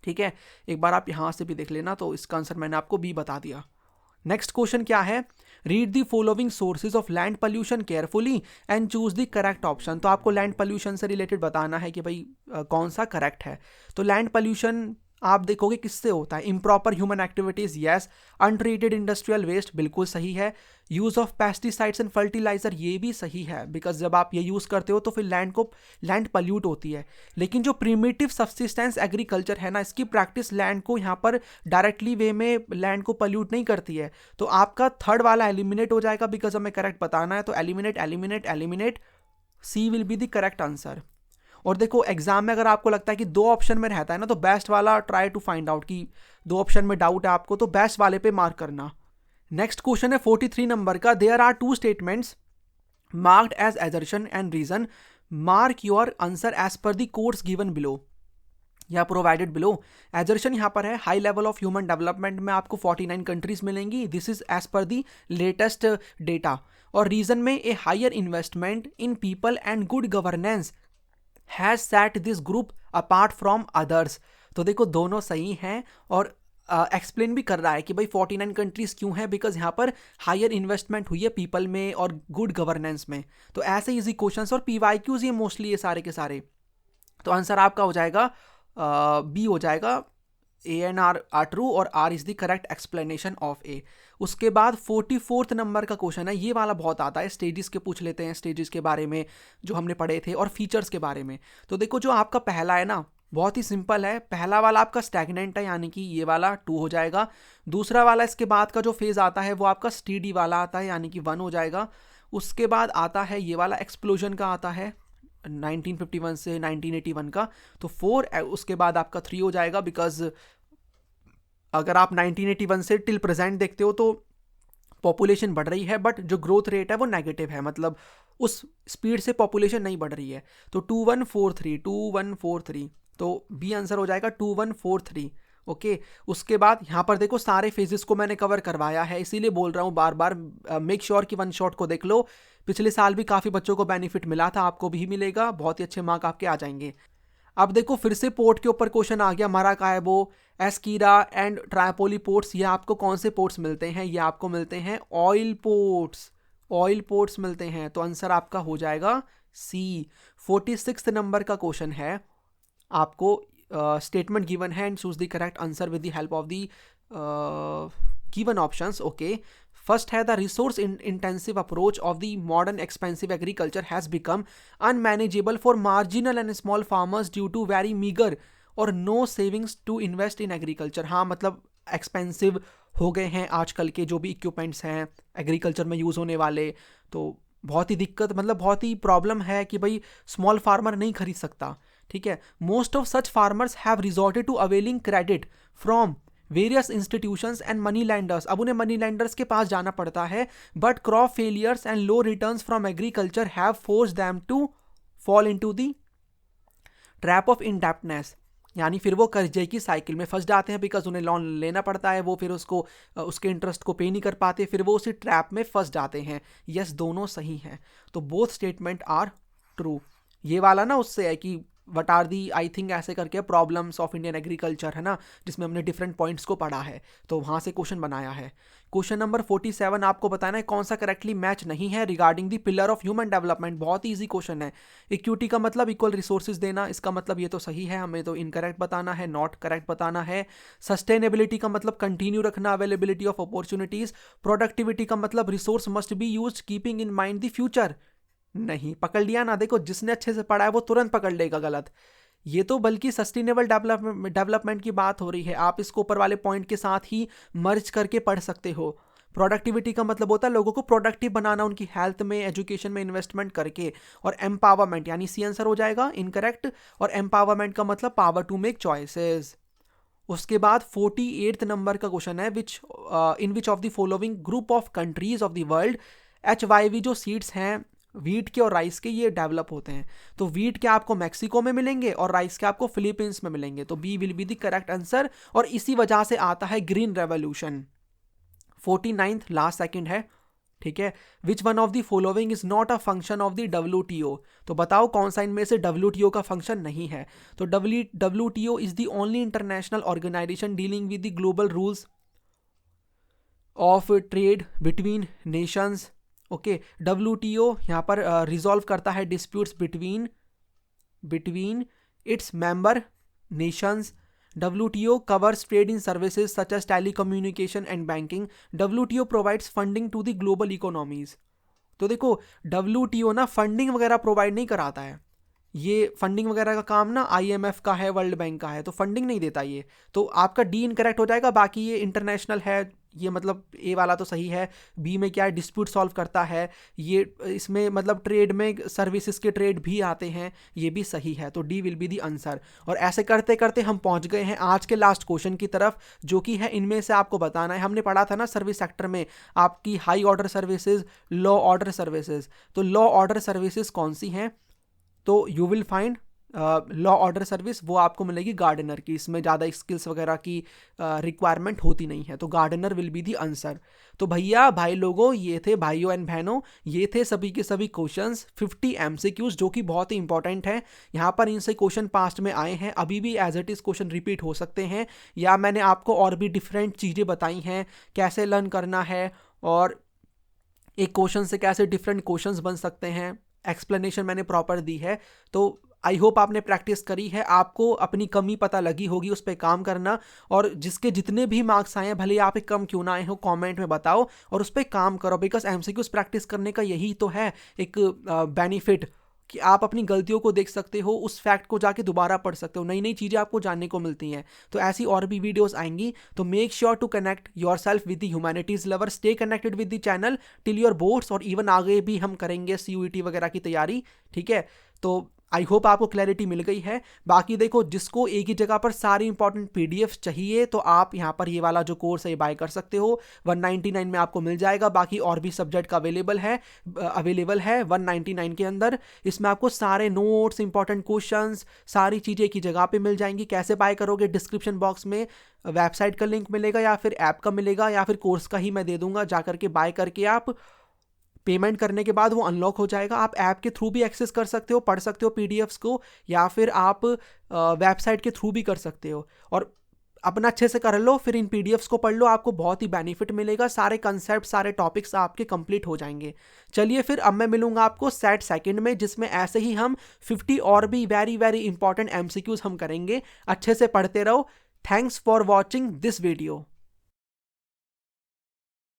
Speaker 1: ठीक है। एक बार आप यहाँ से भी देख लेना, तो इसका आंसर मैंने आपको बी बता दिया। नेक्स्ट क्वेश्चन क्या है? Read the following sources of land pollution carefully and choose the correct option. तो आपको लैंड पोल्यूशन से रिलेटेड बताना है कि भाई कौन सा करेक्ट है। तो लैंड पोल्यूशन आप देखोगे किससे होता है? Improper human activities, yes. Untreated industrial waste, बिल्कुल सही है। Use of pesticides and fertiliser, ये भी सही है, बिकॉज जब आप ये यूज करते हो तो फिर लैंड पल्यूट होती है। लेकिन जो प्रिमिटिव सब्सिस्टेंस एग्रीकल्चर है ना, इसकी प्रैक्टिस लैंड को यहाँ पर डायरेक्टली वे में लैंड को पल्यूट नहीं करती है। तो आपका थर्ड वाला एलिमिनेट हो जाएगा, बिकॉज हमें करेक्ट बताना है। तो eliminate, C will be the correct answer. और देखो, एग्जाम में अगर आपको लगता है कि 2 ऑप्शन में रहता है ना, तो बेस्ट वाला ट्राई टू फाइंड आउट कि 2 ऑप्शन में डाउट है आपको, तो बेस्ट वाले पे मार्क करना। नेक्स्ट क्वेश्चन है 43 नंबर का, there are two statements marked as assertion and reason, mark your answer as per the codes given below या प्रोवाइडेड बिलो। एजर्शन यहाँ पर है high level of human development में आपको 49 कंट्रीज मिलेंगी, this is as per the latest data. और reason में a higher investment in people and good governance has set this group apart from others. तो देखो दोनों सही हैं और एक्सप्लेन भी कर रहा है कि भाई 49 कंट्रीज क्यों है, बिकॉज यहाँ पर हायर इन्वेस्टमेंट हुई है पीपल में और गुड गवर्नेंस में। तो ऐसे इजी क्वेश्चंस और पीवाईक्यूज ये मोस्टली ये सारे के सारे। तो आंसर आपका हो जाएगा बी हो जाएगा, ए एंड आर ट्रू और R is the correct explanation of A. उसके बाद 44th नंबर का क्वेश्चन है, ये वाला बहुत आता है, स्टेजेस के पूछ लेते हैं, स्टेजेस के बारे में जो हमने पढ़े थे और फीचर्स के बारे में। तो देखो जो आपका पहला है ना बहुत ही सिंपल है, पहला वाला आपका स्टैग्नेंट है यानी कि ये वाला 2 हो जाएगा। दूसरा वाला इसके बाद का जो फेज आता है वो आपका स्टीडी वाला आता है यानी कि 1 हो जाएगा। उसके बाद आता है ये वाला एक्सप्लोजन का आता है 1951 से 1981 का, तो 4। उसके बाद आपका 3 हो जाएगा, बिकॉज अगर आप 1981 से टिल प्रेजेंट देखते हो तो पॉपुलेशन बढ़ रही है बट जो ग्रोथ रेट है वो नेगेटिव है, मतलब उस स्पीड से पॉपुलेशन नहीं बढ़ रही है। तो 2143 तो बी आंसर हो जाएगा 2143। ओके उसके बाद यहाँ पर देखो सारे फेजेस को मैंने कवर करवाया है, इसीलिए बोल रहा हूँ बार बार मेक श्योर कि वन शॉट को देख लो। पिछले साल भी काफ़ी बच्चों को बेनिफिट मिला था, आपको भी मिलेगा, बहुत ही अच्छे मार्क आपके आ जाएंगे। अब देखो फिर से पोर्ट के ऊपर क्वेश्चन आ गया, मराकायबो, एस्कीरा एंड ट्राइपोली पोर्ट्स, ये आपको कौन से पोर्ट्स मिलते हैं? ये आपको मिलते हैं ऑयल पोर्ट्स, ऑयल पोर्ट्स मिलते हैं। तो आंसर आपका हो जाएगा सी। 46 नंबर का क्वेश्चन है, आपको स्टेटमेंट गिवन है and choose the correct answer with the help of the given options. Okay first है the resource intensive approach of the modern expensive agriculture has become unmanageable for marginal and small farmers due to very meagre or no savings to invest in agriculture. हाँ मतलब expensive हो गए हैं आजकल के जो भी इक्विपमेंट्स हैं एग्रीकल्चर में यूज़ होने वाले, तो बहुत ही दिक्कत, मतलब बहुत ही प्रॉब्लम है कि भाई स्मॉल फार्मर नहीं खरीद सकता। ठीक है, most of such farmers have resorted to availing credit from various institutions and money lenders. अब उन्हें मनी लैंडर्स के पास जाना पड़ता है, but crop failures and low returns from agriculture have forced them to fall into the trap of indebtedness, यानी फिर वो कर्जे की साइकिल में फंस जाते हैं, बिकॉज उन्हें लोन लेना पड़ता है, वो फिर उसको उसके इंटरेस्ट को पे नहीं कर पाते, फिर वो उसी ट्रैप में फंस जाते हैं। यस दोनों सही हैं, तो बोथ स्टेटमेंट आर ट्रू। ये वाला ना उससे है कि what are the I think ऐसे करके प्रॉब्लम्स ऑफ इंडियन एग्रीकल्चर है ना, जिसमें हमने डिफरेंट पॉइंट्स को पढ़ा है, तो वहाँ से क्वेश्चन बनाया है। क्वेश्चन नंबर 47 आपको बताना है कौन सा करेक्टली मैच नहीं है regarding the pillar of human development. बहुत ही ईजी क्वेश्चन है। इक्विटी का मतलब इक्वल रिसोर्सेज देना, इसका मतलब ये तो सही है, हमें तो इनकरेक्ट बताना है, नॉट करेक्ट बताना है। सस्टेनेबिलिटी का मतलब कंटिन्यू रखना अवेलेबिलिटी ऑफ अपॉर्चुनिटीज। प्रोडक्टिविटी का मतलब resource must be used keeping in mind the future. नहीं पकड़ लिया ना, देखो जिसने अच्छे से पढ़ा है वो तुरंत पकड़ लेगा गलत। ये तो बल्कि सस्टेनेबल डेवलपमेंट की बात हो रही है, आप इसको ऊपर वाले पॉइंट के साथ ही मर्ज करके पढ़ सकते हो। प्रोडक्टिविटी का मतलब होता है लोगों को प्रोडक्टिव बनाना, उनकी हेल्थ में एजुकेशन में इन्वेस्टमेंट करके। और एम्पावरमेंट यानी सी आंसर हो जाएगा इनकरेक्ट, और एम्पावरमेंट का मतलब पावर टू मेक चॉइसेस। उसके बाद 48 नंबर का क्वेश्चन है, which in which of the following group of countries of the world HYV जो सीड्स हैं वीट के और राइस के ये डेवलप होते हैं। तो वीट के आपको मैक्सिको में मिलेंगे और राइस के आपको फिलीपींस में मिलेंगे, तो B will be the correct answer. और इसी वजह से आता है green revolution. 49th last second है, ठीक है। Which one of the following is not a function of the WTO। तो बताओ कौन सा इनमें से WTO का फंक्शन नहीं है। तो WTO is the only international organisation dealing with the global rules of trade between nations. Okay WTO यहाँ पर रिजॉल्व करता है disputes between its member nations. WTO covers trade in services such as telecommunication and banking. WTO provides funding to the global economies. तो देखो WTO ना funding वगैरह provide नहीं कराता है, ये फंडिंग वगैरह का काम ना IMF का है, वर्ल्ड बैंक का है, तो फंडिंग नहीं देता ये। तो आपका डी इनकरेक्ट हो जाएगा, बाकी ये इंटरनेशनल है, ये मतलब ए वाला तो सही है। बी में क्या है, डिस्प्यूट सॉल्व करता है। ये इसमें मतलब ट्रेड में सर्विसेज के ट्रेड भी आते हैं, ये भी सही है। तो D will be the answer. और ऐसे करते करते हम पहुंच गए हैं आज के लास्ट क्वेश्चन की तरफ, जो कि है इनमें से आपको बताना है। हमने पढ़ा था ना सर्विस सेक्टर में आपकी हाई ऑर्डर सर्विसेज, लो ऑर्डर सर्विसेज। तो लो ऑर्डर सर्विसेज कौन सी हैं? तो you will find law order service वो आपको मिलेगी गार्डनर की। इसमें ज़्यादा स्किल्स वगैरह की रिक्वायरमेंट होती नहीं है, तो gardener will be the answer. तो भैया भाई लोगों, ये थे भाइयों एंड बहनों, ये थे सभी के सभी क्वेश्चंस 50 एमसीक्यूज, जो कि बहुत ही इंपॉर्टेंट है। यहाँ पर इनसे क्वेश्चन पास्ट में आए हैं, अभी भी as it is question repeat हो सकते हैं, या मैंने आपको और भी डिफरेंट चीज़ें बताई हैं कैसे लर्न करना है, और एक क्वेश्चन से कैसे डिफरेंट क्वेश्चंस बन सकते हैं। एक्सप्लेनेशन मैंने प्रॉपर दी है। तो आई होप आपने प्रैक्टिस करी है, आपको अपनी कमी पता लगी होगी, उस पर काम करना। और जिसके जितने भी मार्क्स आए हैं, भले आप एक कम क्यों ना आए हो, कमेंट में बताओ और उस पर काम करो। बिकॉज एमसीक्यूज प्रैक्टिस करने का यही तो है एक बेनिफिट, कि आप अपनी गलतियों को देख सकते हो, उस फैक्ट को जाके दोबारा पढ़ सकते हो, नई नई चीज़ें आपको जानने को मिलती हैं। तो ऐसी और भी वीडियोस आएंगी, तो make sure to connect yourself with the humanities lover, stay connected with the channel till your boards, और इवन आगे भी हम करेंगे CUET वगैरह की तैयारी, ठीक है। तो आई होप आपको क्लैरिटी मिल गई है। बाकी देखो, जिसको एक ही जगह पर सारी इंपॉर्टेंट PDF चाहिए, तो आप यहाँ पर ये वाला जो कोर्स है ये बाय कर सकते हो, 199 में आपको मिल जाएगा। बाकी और भी सब्जेक्ट का अवेलेबल है 199 के अंदर। इसमें आपको सारे नोट्स, इंपॉर्टेंट क्वेश्चंस, सारी चीज़ें एक ही जगह पे मिल जाएंगी। कैसे बाय करोगे? डिस्क्रिप्शन बॉक्स में वेबसाइट का लिंक मिलेगा, या फिर ऐप का मिलेगा, या फिर कोर्स का ही मैं दे दूंगा। जा करके बाय करके आप पेमेंट करने के बाद वो अनलॉक हो जाएगा। आप ऐप के थ्रू भी एक्सेस कर सकते हो, पढ़ सकते हो PDFs को, या फिर आप वेबसाइट के थ्रू भी कर सकते हो। और अपना अच्छे से कर लो, फिर इन PDFs को पढ़ लो, आपको बहुत ही बेनिफिट मिलेगा। सारे कंसेप्ट, सारे टॉपिक्स आपके कंप्लीट हो जाएंगे। चलिए फिर अब मैं मिलूंगा आपको सेट सेकंड में, जिसमें ऐसे ही हम 50 और भी वेरी वेरी इंपॉर्टेंट MCQs हम करेंगे। अच्छे से पढ़ते रहो। Thanks for watching this video.